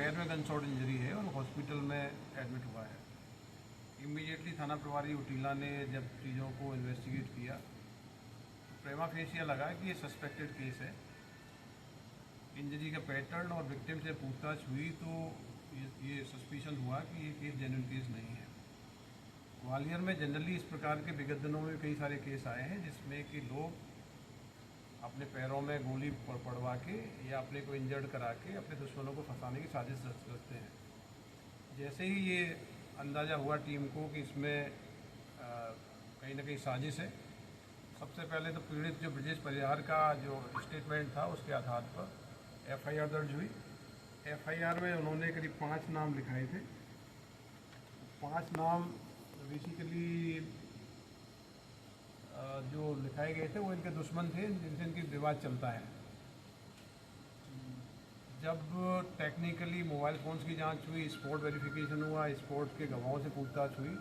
पैर में gun shot injury है और हॉस्पिटल में एडमिट हुआ है। इमीडिएटली थाना प्रभारी उटीला ने जब चीज़ों को इन्वेस्टिगेट किया तो प्रेमा फेसिया लगा कि ये सस्पेक्टेड केस है। इंजरी का पैटर्न और विक्टिम से पूछताछ हुई तो ये सस्पिशन हुआ कि ये केस जेन्युइन केस नहीं है। ग्वालियर में जनरली इस प्रकार के विगत दिनों में कई सारे केस आए हैं जिसमें कि लोग अपने पैरों में गोली पड़वा के या अपने को इंजर्ड करा के अपने दुश्मनों को फंसाने की साजिश रचते हैं। जैसे ही ये अंदाज़ा हुआ टीम को कि इसमें कहीं ना कहीं साजिश है, सबसे पहले तो पीड़ित जो ब्रजेश परिहार का जो स्टेटमेंट था उसके आधार पर एफआईआर दर्ज हुई। एफआईआर में उन्होंने करीब 5 नाम लिखाए थे। 5 नाम बेसिकली जो लिखाए गए थे वो इनके दुश्मन थे जिनसे इनकी विवाद चलता है। जब टेक्निकली मोबाइल फ़ोन्स की जांच हुई, स्पॉट वेरिफिकेशन हुआ, स्पॉट के गवाहों से पूछताछ हुई,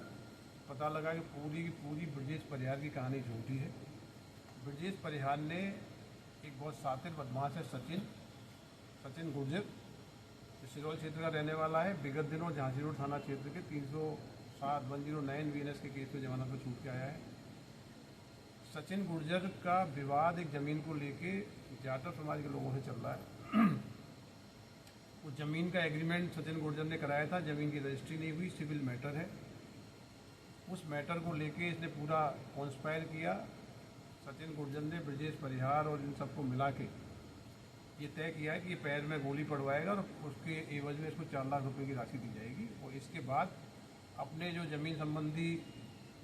पता लगा कि पूरी की पूरी ब्रजेश परिहार की कहानी झूठी है। ब्रजेश परिहार ने एक बहुत शातिर बदमाश है सचिन गुर्जर, सिरोल क्षेत्र का रहने वाला है। विगत दिनों झांसी रोड थाना क्षेत्र के 307/109 VNS के केस में जमानत पर छूट के आया है। सचिन गुर्जर का विवाद एक ज़मीन को लेके जाटव समाज के लोगों से चल रहा है। उस ज़मीन का एग्रीमेंट सचिन गुर्जर ने कराया था, ज़मीन की रजिस्ट्री नहीं हुई, सिविल मैटर है। उस मैटर को लेके इसने पूरा कॉन्स्पायर किया। सचिन गुर्जर ने ब्रजेश परिहार और इन सबको मिला के ये तय किया है कि ये पैर में गोली पड़वाएगा और उसके एवज में इसको 4 लाख रुपए की राशि दी जाएगी और इसके बाद अपने जो ज़मीन संबंधी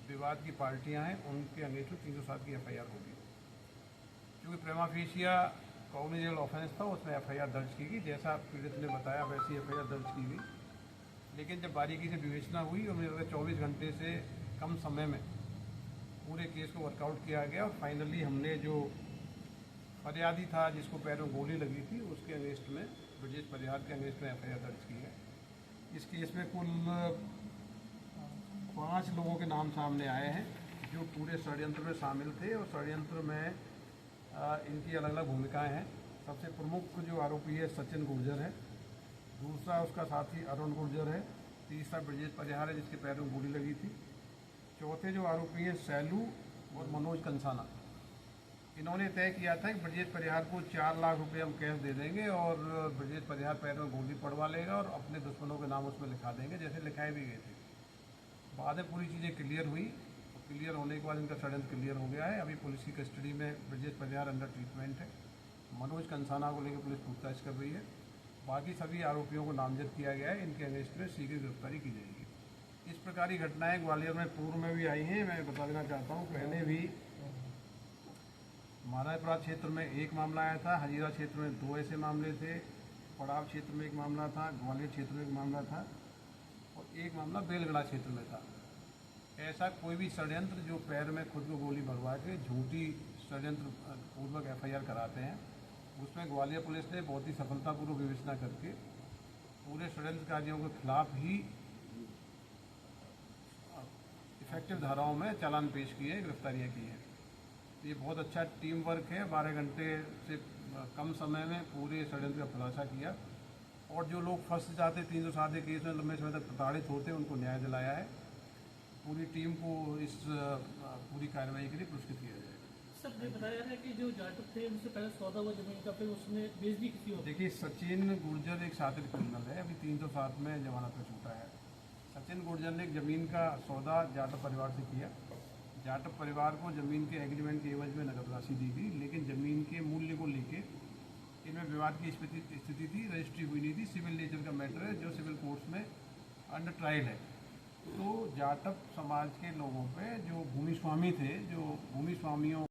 विवाद की पार्टियां हैं उनके अगेंस्ट 307 की एफआईआर होगी। क्योंकि प्रेमा फेसिया कॉग्निजेबल ऑफेंस था, उसमें एफआईआर दर्ज की गई। जैसा पीड़ित ने बताया वैसी एफआईआर दर्ज की गई। लेकिन जब बारीकी से विवेचना हुई और मुझे लगता है 24 घंटे से कम समय में पूरे केस को वर्कआउट किया गया और फाइनली हमने जो फरियादी था जिसको पैर में गोली लगी थी उसके अगेंस्ट में, ब्रजेश परिहार के अगेंस्ट में एफआईआर दर्ज की है। इस केस में कुल 5 लोगों के नाम सामने आए हैं जो पूरे षड्यंत्र में शामिल थे और षड्यंत्र में इनकी अलग अलग भूमिकाएं हैं। सबसे प्रमुख जो आरोपी है सचिन गुर्जर है, दूसरा उसका साथी अरुण गुर्जर है, तीसरा ब्रजेश परिहार है जिसके पैर में गोली लगी थी, चौथे जो आरोपी हैं सैलू और मनोज कंसाना। इन्होंने तय किया था कि ब्रजेश परिहार को 4 लाख रुपए हम कैश दे देंगे और ब्रजेश परिहार पैर में गोली पड़वा लेगा और अपने दुश्मनों के नाम उसमें लिखा देंगे, जैसे लिखाए भी गए थे। बाद में पूरी चीज़ें क्लियर हुई और क्लियर होने के बाद इनका षड्यंत्र क्लियर हो गया है। अभी पुलिस की कस्टडी में ब्रजेश परिहार अंडर ट्रीटमेंट है। मनोज कंसाना को लेकर पुलिस पूछताछ कर रही है। बाकी सभी आरोपियों को नामजद किया गया है। इनके अगेंस्ट में शीघ्र गिरफ्तारी की जाएगी। इस प्रकार की घटनाएं ग्वालियर में पूर्व में भी आई हैं। मैं बता देना चाहता हूँ, पहले भी महाराजपुरा क्षेत्र में एक मामला आया था, हजीरा क्षेत्र में 2 ऐसे मामले थे, पड़ाव क्षेत्र में एक मामला था, ग्वालियर क्षेत्र में एक मामला था और एक मामला बेलगड़ा क्षेत्र में था। ऐसा कोई भी षड्यंत्र जो पैर में खुद को गोली भरवा के झूठी षड्यंत्र पूर्वक एफआईआर कराते हैं, उसमें ग्वालियर पुलिस ने बहुत ही सफलतापूर्वक विवेचना करके पूरे षड्यंत्रकारियों के खिलाफ ही इफेक्टिव धाराओं में चालान पेश किए, गिरफ्तारियाँ की हैं। ये बहुत अच्छा टीम वर्क है। 12 घंटे से कम समय में पूरे षड्यंत्र का खुलासा किया और जो लोग फंस जाते 307 के केस में लंबे समय तक प्रताड़ित होते उनको न्याय दिलाया है। पूरी टीम को इस पूरी कार्रवाई के लिए पुरस्कृत किया जाएगा। सर ने बताया है कि जो जाटव थे उनसे पहले सौदा हुआ जमीन का, फिर उसने बेच भी किसी। देखिए, सचिन गुर्जर एक शातिर क्रिमिनल है, अभी 307 में जमानत पर छूटा है। सचिन गुर्जर ने एक ज़मीन का सौदा जाटव परिवार से किया। जाटव परिवार को ज़मीन के एग्रीमेंट के एवज में नकद राशि दी गई, लेकिन ज़मीन के मूल्य को लेके इनमें विवाद की स्थिति थी, रजिस्ट्री हुई नहीं थी। सिविल नेचर का मैटर है जो सिविल कोर्ट्स में अंडर ट्रायल है। तो जाटव समाज के लोगों पे जो भूमि स्वामी थे, जो भूमि स्वामियों